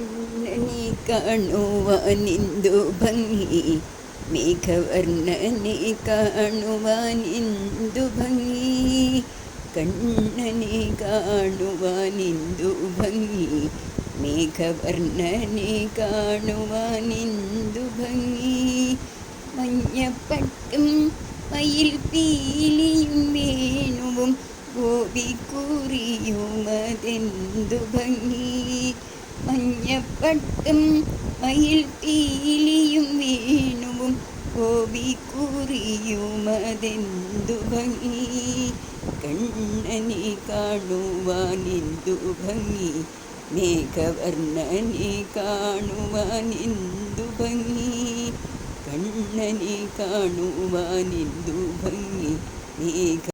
കണ്ണനെ കാണുവാനിന്തു ഭംഗി, മേഘവർണ്ണനെ കാണുവാനിന്തു ഭംഗി. കണ്ണനെ കാണുവാനിന്തു ഭംഗി, മേഘവർണ്ണനെ കാണുവാനിന്തു ഭംഗി. മഞ്ഞപ്പട്ടും മയിൽ പീലിയും വേണുവും ഗോപിക്കുറിയുമതെന്തു ഭംഗി. മഞ്ഞപ്പട്ടും മയിൽ പീലിയും വേണുവും ഗോപിക്കുറിയുമതെന്തു ഭംഗി. കണ്ണനെ കാണുവാനിന്തു ഭംഗി, മേഘവർണ്ണനെ കാണുവാനിന്തു ഭംഗി. കണ്ണനെ കാണുവാനിന്തു ഭംഗി, മേഘ